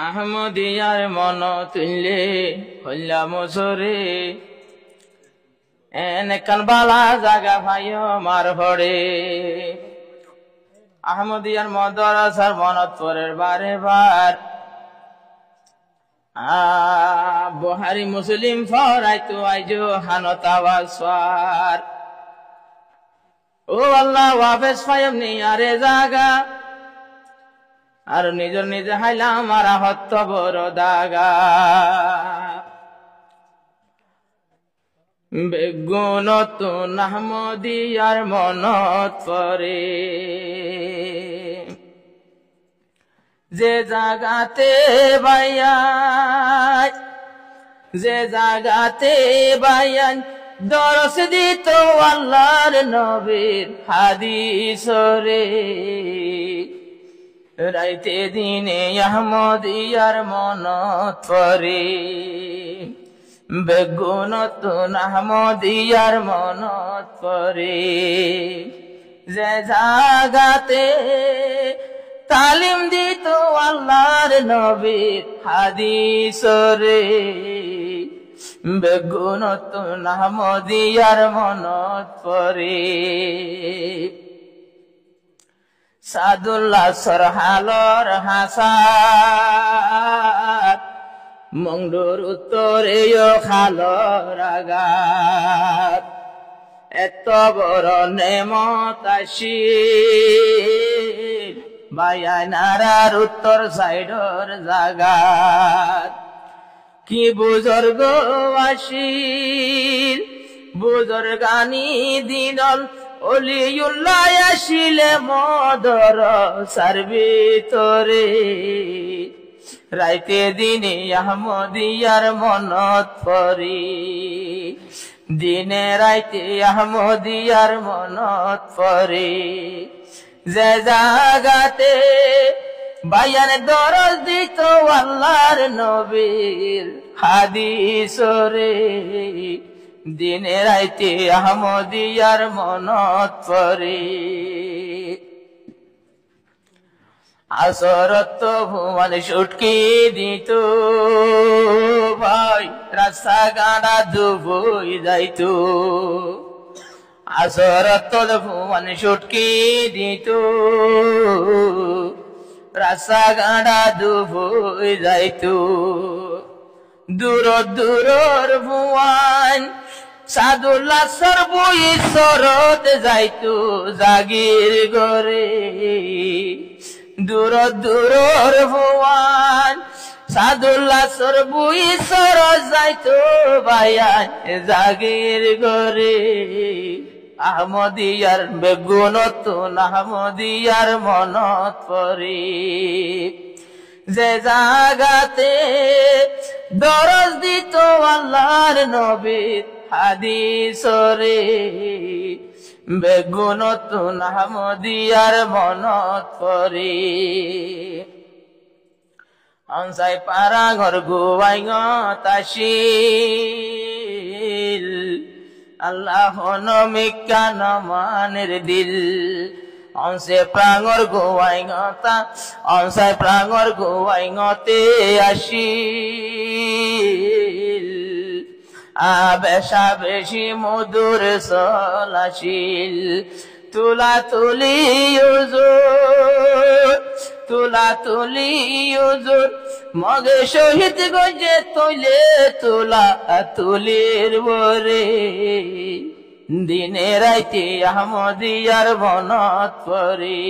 আহমদিয়ার মন তুললে হইলাম সরে এন বালা জাগা ভাইও মার ভরে আহমদিয়ার মদরসার মনত পরের বারে বার বুহারি মুসলিম ফরাইতো আইজো হানতাওয়ার ও আল্লাহ ওয়াফেস ফাইম নি আরে জাগা আর নিজর নিজে হাইলাম আর হত্য বড় দাগা বেগুনত আহমদিয়ার মনত পরে যে জাগাতে বাইয়ান যে জাগাতে বাইয়ান দরস দিত আল্লাহর নবীর হাদিস রে রাইতে দিনে আহমদিয়ার মনত পরে বেগুনত আহমদিয়ার মনত পরে যে জাগাতে তালিম দিত আল্লাহর নবীর হাদিস রে বেগুনত আহমদিয়ার মনত পরে সাদুল্লাহ সরহালর হাসাত মংডুর উত্তরে খালর আগাত এত বড় নেমত আসিল বায়ানারার উত্তর সাইডর জাগাত কি বুজুর্গ আসিল বুজুর্গানি দিনল অলিউল্লাহ আসিলে মদর সার্বিতরে রাইতে দিনে আহমদিয়ার মনত পরি দিনে রাইতে আহমদিয়ার মনত পরি যে জাগাতে বায়ান দরজ দিত আল্লাহর নবীর হাদিস রে দিনে রাইতে আহমদিয়ার মনত পরে আসরত ভুবন সুটকি দিত ভাই রাস্তা গাড়া দুবই যাইত আসরত ভুবন সুটকি দিত রাস্তা গাড়া দুবই যাইত দূর দূরর ভুবন সাদুল্লাহ সরবই সরত যাইতো জাগির গরে দূর দূরর ভুবন সাদুল্লাহ সরবই সরত যাইতো বায়ান জাগির গরে আহমদিয়ার বেগুনত আহমদিয়ার মনত পরে যে জাগাতে দরজ দিত আল্লাহর নবীর হাদিস রে বেগুনত আহমদিয়ার মনত পরে অনসাই পারা ঘর গুয়াই তাশিল আল্লাহ নমিকা নমানের দিল অংশে প্রাঙর গোয়াই গতা অংশায় প্রাঙর গোয়াই গতে আসিল আবেশা বেশি মধুর সলাশিল তুলা তুলি উজুর তুলা তুলি উজুর মগে শহীদ গজে তুলে তুলা তুলির বরে দিনে রাইতে আহমদিয়ার মনত পরে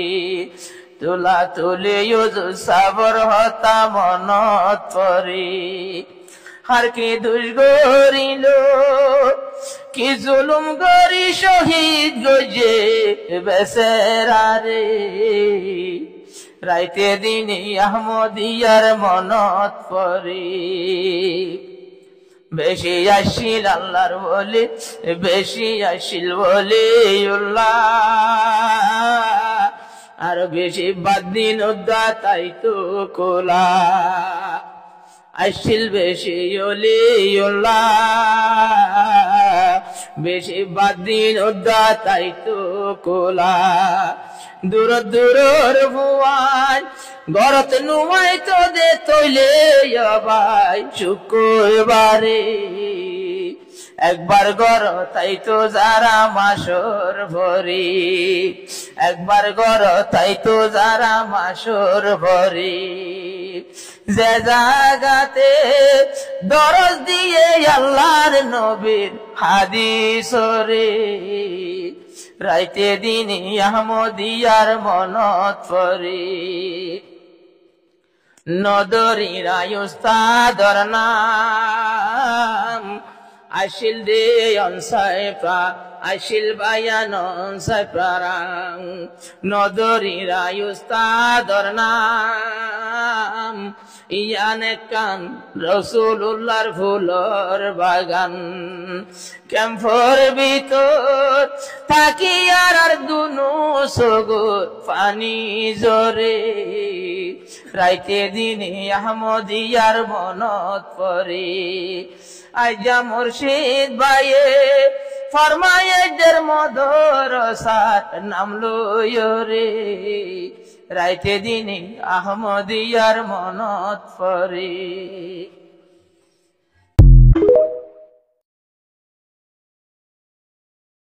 তুলা তুলি উজুর সাবর হতা মনত পরে হার কি দুষ গরিল কি জুলুম গরি শহীদ গজে বেসেরা রে রাইতে দিনে আহমদিয়ার মনত পরে বেশি আসিল আল্লাহর বলি বেশি আসিল বলি আর বেশি বাদ দিন উদ্দা তাই তো কোলা আসিল বেশি বেশি বাদ দিন উদ্দা তাই তো কোলা দূর দূরর ভুয়ান গরত নুমাই তো দে তৈলে ভাই শুক্রবারে একবার গর তাই তো যারা মাসর ভরি একবার গর তাই তো যারা মাসর ভরি যে জাগাতে দরজ দিয়ে আল্লাহর নবীর হাদিস রে রাইতে দিনে আহমদিয়ার মনত পরে নদরীরা উস্তাদর নাম আশিল দে অনসাই প্রা আশিল বায়ান অনসাই প্রারাং নদরীরা উস্তাদর নাম ইয়ানে কান রসুল্লাহর ফুলর বাগান ক্যাম্পর ভিতর থাকি আর দুনু সগর পানি জরে রাইতে দিনে আহমদিয়ার মনত পরে আইজা মুর্শিদ ভাইয়ে ফরমায়ের মদরসার নাম লয়রে রাইতে দিনে আহমদিয়ার মনত পরে।